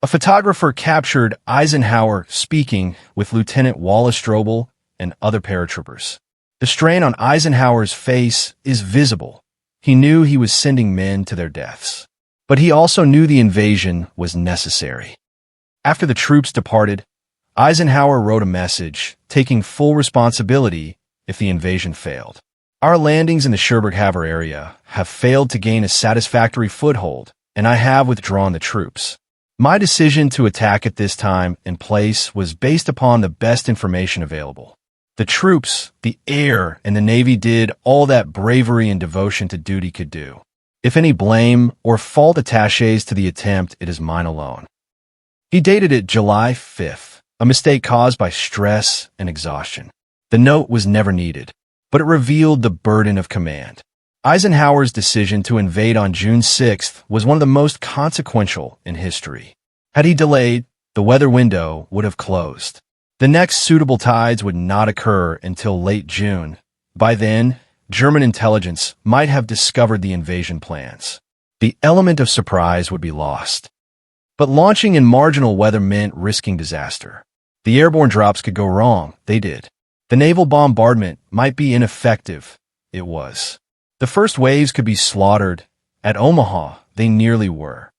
A photographer captured Eisenhower speaking with Lieutenant Wallace Strobel and other paratroopers. The strain on Eisenhower's face is visible. He knew he was sending men to their deaths. But he also knew the invasion was necessary. After the troops departed, Eisenhower wrote a message, taking full responsibility if the invasion failed. Our landings in the Cherbourg Havre area have failed to gain a satisfactory foothold, and I have withdrawn the troops. My decision to attack at this time and place was based upon the best information available. The troops, the air, and the Navy did all that bravery and devotion to duty could do. If any blame or fault attaches to the attempt, it is mine alone. He dated it July 5th, a mistake caused by stress and exhaustion. The note was never needed, but it revealed the burden of command. Eisenhower's decision to invade on June 6th was one of the most consequential in history. Had he delayed, the weather window would have closed. The next suitable tides would not occur until late June. By then, German intelligence might have discovered the invasion plans. The element of surprise would be lost. But launching in marginal weather meant risking disaster. The airborne drops could go wrong. They did. The naval bombardment might be ineffective. It was. The first waves could be slaughtered. At Omaha, they nearly were.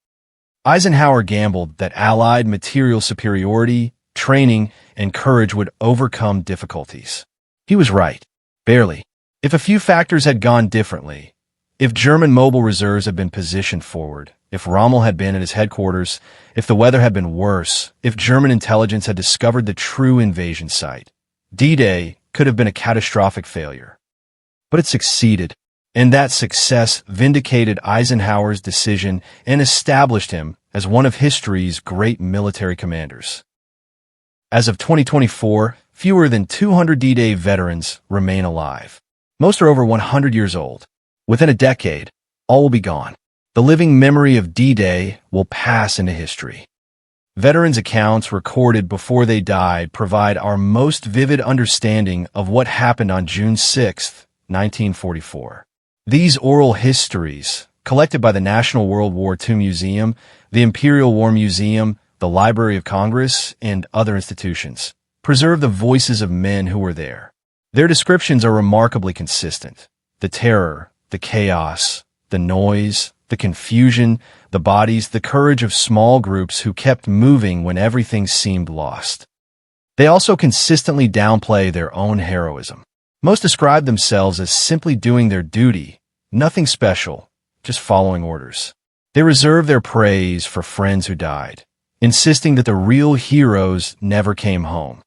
Eisenhower gambled that Allied material superiority, training, and courage would overcome difficulties. He was right. Barely. If a few factors had gone differently, if German mobile reserves had been positioned forward, if Rommel had been at his headquarters, if the weather had been worse, if German intelligence had discovered the true invasion site, D-Day could have been a catastrophic failure. But it succeeded, and that success vindicated Eisenhower's decision and established him as one of history's great military commanders. As of 2024, fewer than 200 D-Day veterans remain alive. Most are over 100 years old. Within a decade, all will be gone. The living memory of D-Day will pass into history. Veterans' accounts recorded before they died provide our most vivid understanding of what happened on June 6, 1944. These oral histories, collected by the National World War II Museum, the Imperial War Museum, the Library of Congress, and other institutions, preserve the voices of men who were there. Their descriptions are remarkably consistent. The terror, the chaos, the noise, the confusion, the bodies, the courage of small groups who kept moving when everything seemed lost. They also consistently downplay their own heroism. Most describe themselves as simply doing their duty, nothing special, just following orders. They reserve their praise for friends who died, insisting that the real heroes never came home.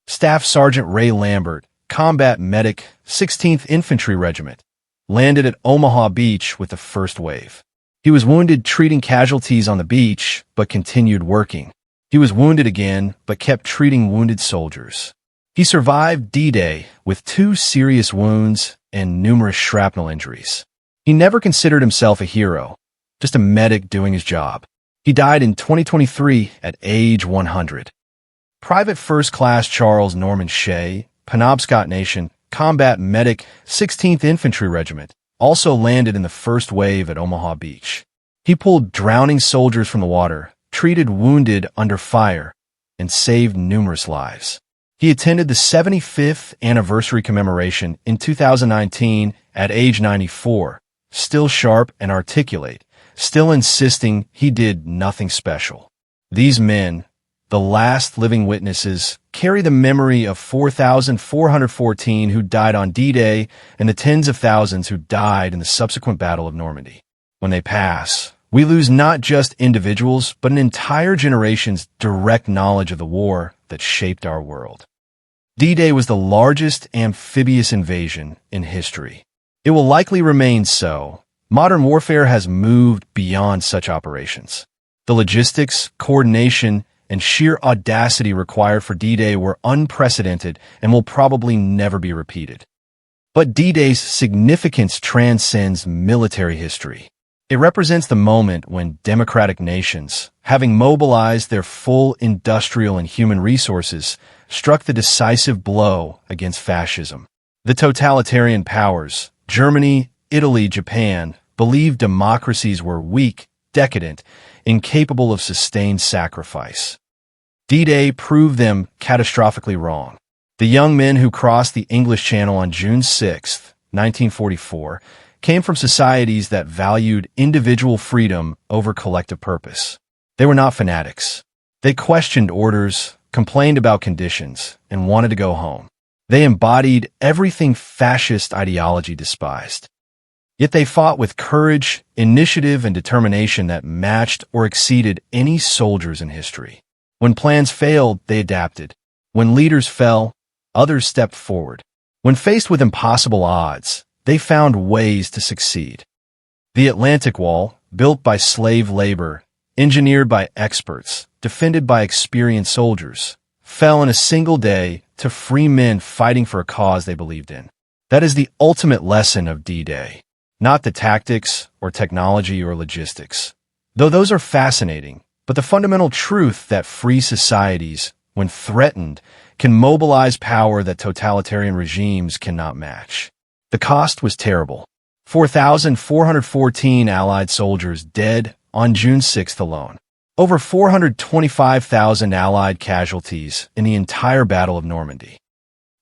Staff Sergeant Ray Lambert, combat medic, 16th Infantry Regiment, landed at Omaha Beach with the first wave. He was wounded treating casualties on the beach, but continued working. He was wounded again, but kept treating wounded soldiers. He survived D-Day with 2 serious wounds and numerous shrapnel injuries. He never considered himself a hero, just a medic doing his job. He died in 2023 at age 100. Private First Class Charles Norman Shea, Penobscot Nation, combat medic, 16th Infantry Regiment, also landed in the first wave at Omaha Beach. He pulled drowning soldiers from the water, treated wounded under fire, and saved numerous lives. He attended the 75th anniversary commemoration in 2019 at age 94, still sharp and articulate, still insisting he did nothing special. These men, the last living witnesses, carry the memory of 4,414 who died on D-Day and the tens of thousands who died in the subsequent Battle of Normandy. When they pass, we lose not just individuals, but an entire generation's direct knowledge of the war that shaped our world. D-Day was the largest amphibious invasion in history. It will likely remain so. Modern warfare has moved beyond such operations. The logistics, coordination, and sheer audacity required for D-Day were unprecedented and will probably never be repeated. But D-Day's significance transcends military history. It represents the moment when democratic nations, having mobilized their full industrial and human resources, struck the decisive blow against fascism. The totalitarian powers, Germany, Italy, Japan, believed democracies were weak, decadent, incapable of sustained sacrifice. D-Day proved them catastrophically wrong. The young men who crossed the English Channel on June 6, 1944, came from societies that valued individual freedom over collective purpose. They were not fanatics. They questioned orders, complained about conditions, and wanted to go home. They embodied everything fascist ideology despised. Yet they fought with courage, initiative, and determination that matched or exceeded any soldiers in history. When plans failed, they adapted. When leaders fell, others stepped forward. When faced with impossible odds, they found ways to succeed. The Atlantic Wall, built by slave labor, engineered by experts, defended by experienced soldiers, fell in a single day to free men fighting for a cause they believed in. That is the ultimate lesson of D-Day. Not the tactics or technology or logistics, though those are fascinating, but the fundamental truth that free societies, when threatened, can mobilize power that totalitarian regimes cannot match. The cost was terrible. 4,414 Allied soldiers dead on June 6 alone. Over 425,000 Allied casualties in the entire Battle of Normandy.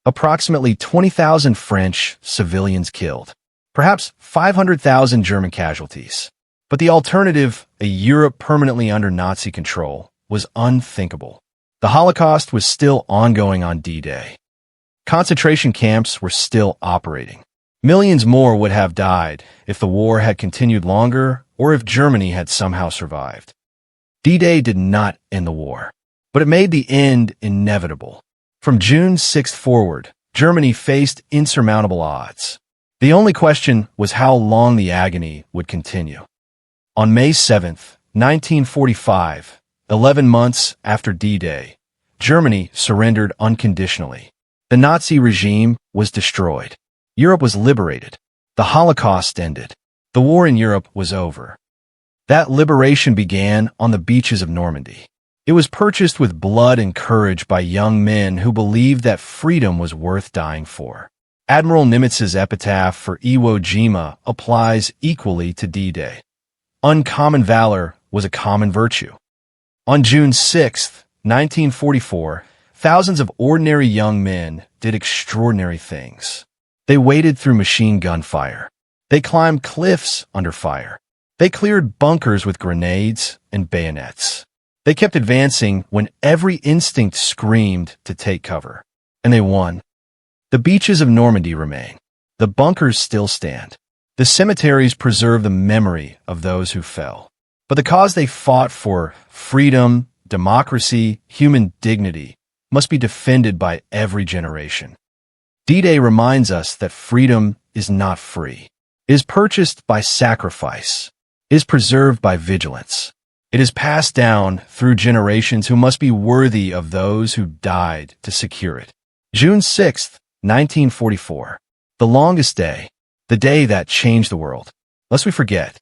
Approximately 20,000 French civilians killed. Perhaps 500,000 German casualties. But the alternative, a Europe permanently under Nazi control, was unthinkable. The Holocaust was still ongoing on D-Day. Concentration camps were still operating. Millions more would have died if the war had continued longer or if Germany had somehow survived. D-Day did not end the war, but it made the end inevitable. From June 6 forward, Germany faced insurmountable odds. The only question was how long the agony would continue. On May 7, 1945, 11 months after D-Day, Germany surrendered unconditionally. The Nazi regime was destroyed. Europe was liberated. The Holocaust ended. The war in Europe was over. That liberation began on the beaches of Normandy. It was purchased with blood and courage by young men who believed that freedom was worth dying for. Admiral Nimitz's epitaph for Iwo Jima applies equally to D-Day. Uncommon valor was a common virtue. On June 6, 1944, thousands of ordinary young men did extraordinary things. They waded through machine gun fire. They climbed cliffs under fire. They cleared bunkers with grenades and bayonets. They kept advancing when every instinct screamed to take cover. And they won. The beaches of Normandy remain. The bunkers still stand. The cemeteries preserve the memory of those who fell. But the cause they fought for, freedom, democracy, human dignity, must be defended by every generation. D-Day reminds us that freedom is not free. It is purchased by sacrifice. It is preserved by vigilance. It is passed down through generations who must be worthy of those who died to secure it. June 6, 1944. The longest day. The day that changed the world. Lest we forget,